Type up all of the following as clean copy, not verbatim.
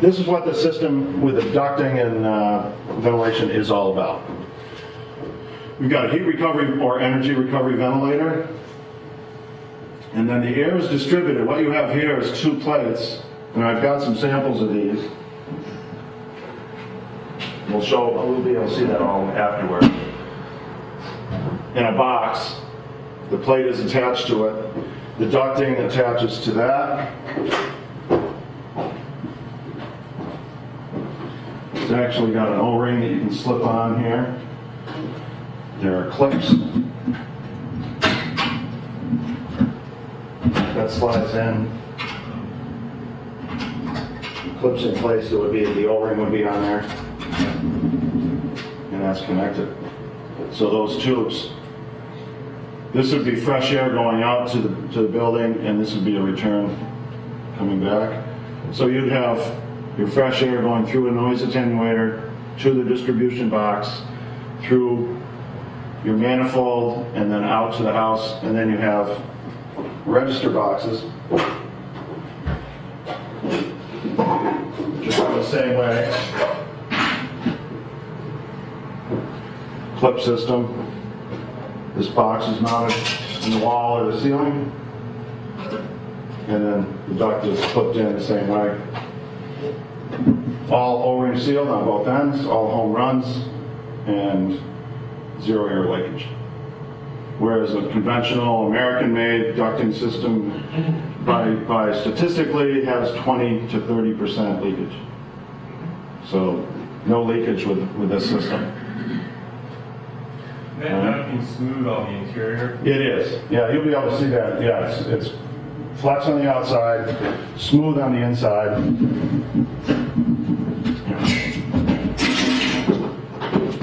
this is what the system with the ducting and ventilation is all about. We've got a heat recovery or energy recovery ventilator. And then the air is distributed. What you have here is two plates. And I've got some samples of these. We'll be able to see that all afterward. In a box, the plate is attached to it. The ducting attaches to that. It's actually got an O-ring that you can slip on here. There are clips. That slides in. Clips in place, so the O-ring would be on there. And that's connected. So those tubes, this would be fresh air going out to the building, and this would be a return coming back. So you'd have your fresh air going through a noise attenuator to the distribution box, through your manifold, and then out to the house, and then you have register boxes, just the same way. Clip system. This box is mounted in the wall or the ceiling, and then the duct is clipped in the same way. All O-ring sealed on both ends, all home runs, and zero air leakage. Whereas a conventional American-made ducting system, by statistically, has 20 to 30% leakage. So no leakage with this system. That ducting smooth on the interior? It is. Yeah, you'll be able to see that. Yeah, it's flex on the outside, smooth on the inside.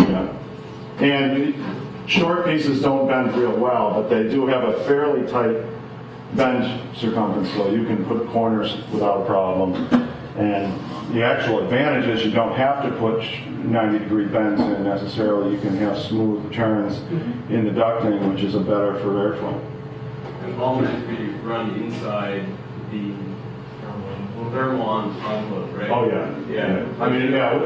Yeah. And short pieces don't bend real well, but they do have a fairly tight bend circumference, so you can put corners without a problem. And the actual advantage is you don't have to put 90-degree bends in necessarily. You can have smooth turns in the ducting, which is better for airflow. And all meant to be run inside the thermal envelope, right? Oh yeah. I mean, yeah.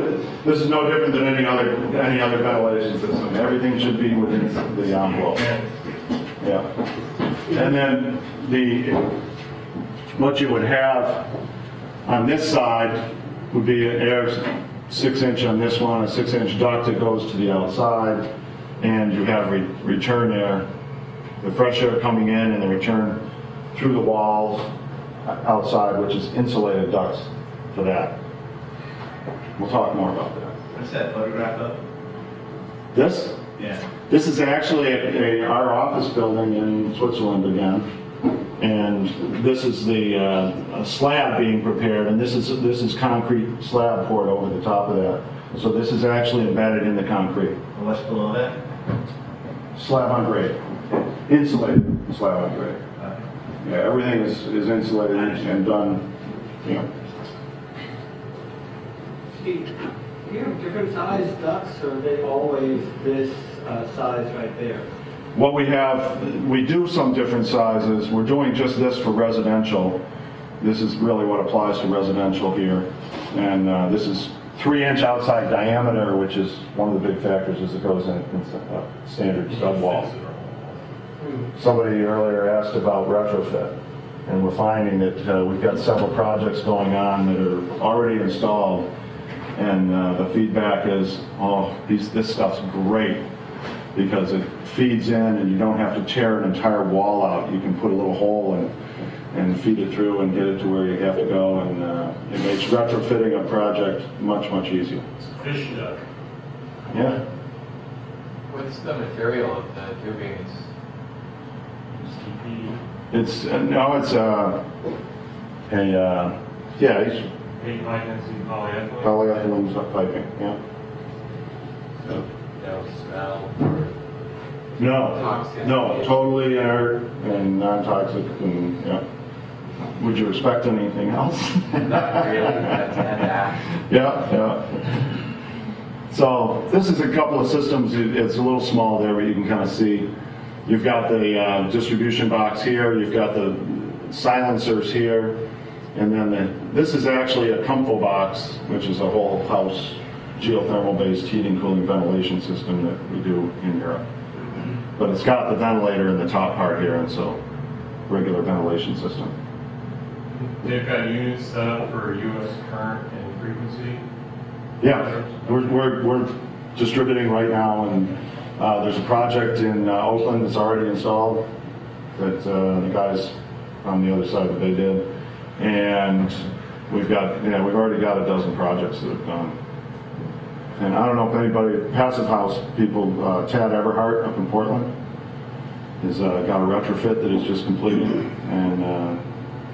This is no different than any other ventilation system. Everything should be within the envelope. Yeah. And then what you would have on this side would be an air 6-inch on this one, a 6-inch duct that goes to the outside, and you have return air, the fresh air coming in and the return through the walls outside, which is insulated ducts for that. We'll talk more about that. What's that photograph of? This? Yeah. This is actually our office building in Switzerland again. And this is the slab being prepared, and this is concrete slab poured over the top of that. So this is actually embedded in the concrete. And what's below that? Slab on grade. Insulated slab on grade. Yeah, everything is insulated and done, you know. Steve, do you have different size ducts, or are they always this size right there? What we do some different sizes. We're doing just this for residential. This is really what applies to residential here. And this is 3-inch outside diameter, which is one of the big factors as it goes in standard stud wall. Somebody earlier asked about retrofit, and we're finding that we've got several projects going on that are already installed, and the feedback is, oh, this stuff's great, because it feeds in and you don't have to tear an entire wall out. You can put a little hole and feed it through and get it to where you have to go, and it makes retrofitting a project much, much easier. It's a fish duct. Yeah. What's the material of the tubing? It's high density polyethylene. Polyethylene piping, yeah. No smell or No, toxic? no, totally inert and non-toxic, and yeah. Would you expect anything else? Not really. That's had to ask. Yeah. So this is a couple of systems. It's a little small there, but you can kind of see. You've got the distribution box here. You've got the silencers here. And then this is actually a Comfo box, which is a whole house geothermal-based heating, cooling, ventilation system that we do in Europe. But it's got the ventilator in the top part here, and so regular ventilation system. They've got units set up for US current and frequency. Yeah, we're distributing right now, and there's a project in Oakland that's already installed that the guys on the other side of the bay did, and we've already got a dozen projects that have gone. And I don't know if anybody, Passive House people, Tad Everhart up in Portland, has got a retrofit that he's just completed, and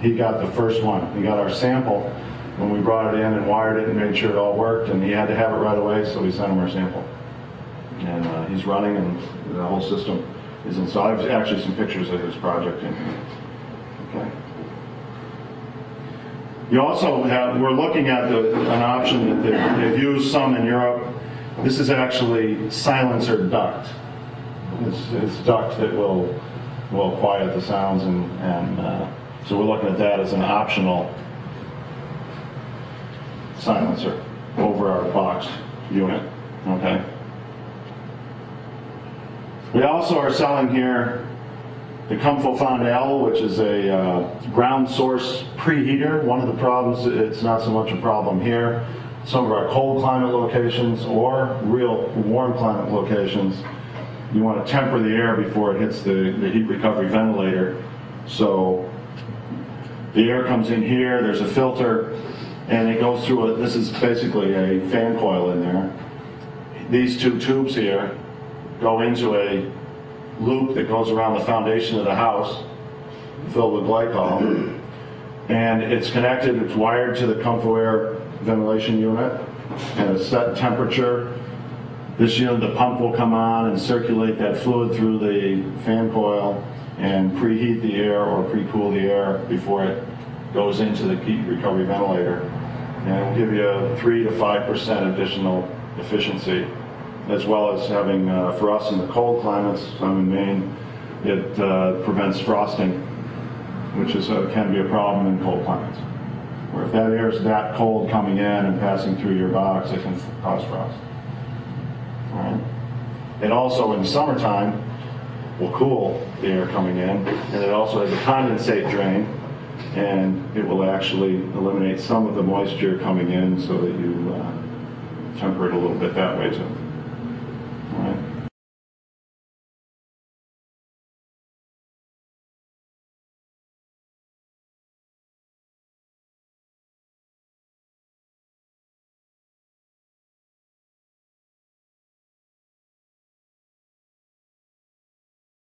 he got the first one. He got our sample when we brought it in and wired it and made sure it all worked, and he had to have it right away, so we sent him our sample. And he's running, and the whole system is installed. I have actually some pictures of his project in here. Okay. You also have, we're looking at an option that they've used some in Europe. This is actually silencer duct. It's duct that will quiet the sounds, and so we're looking at that as an optional silencer over our box unit. Okay. We also are selling here the Comfo Fondale, which is a ground source preheater. One of the problems, it's not so much a problem here. Some of our cold climate locations or real warm climate locations, you want to temper the air before it hits the heat recovery ventilator. So the air comes in here, there's a filter, and it goes through this is basically a fan coil in there. These two tubes here go into a loop that goes around the foundation of the house, filled with glycol, and it's connected, it's wired to the Comfo Air ventilation unit at a set temperature. This unit, the pump will come on and circulate that fluid through the fan coil and preheat the air or pre-cool the air before it goes into the heat recovery ventilator. And it will give you a 3 to 5% additional efficiency, as well as having, for us in the cold climates, I'm in Maine, it prevents frosting, which is can be a problem in cold climates. Where if that air is that cold coming in and passing through your box, it can cause frost. All right. It also, in the summertime, will cool the air coming in, and it also has a condensate drain, and it will actually eliminate some of the moisture coming in so that you temper it a little bit that way too.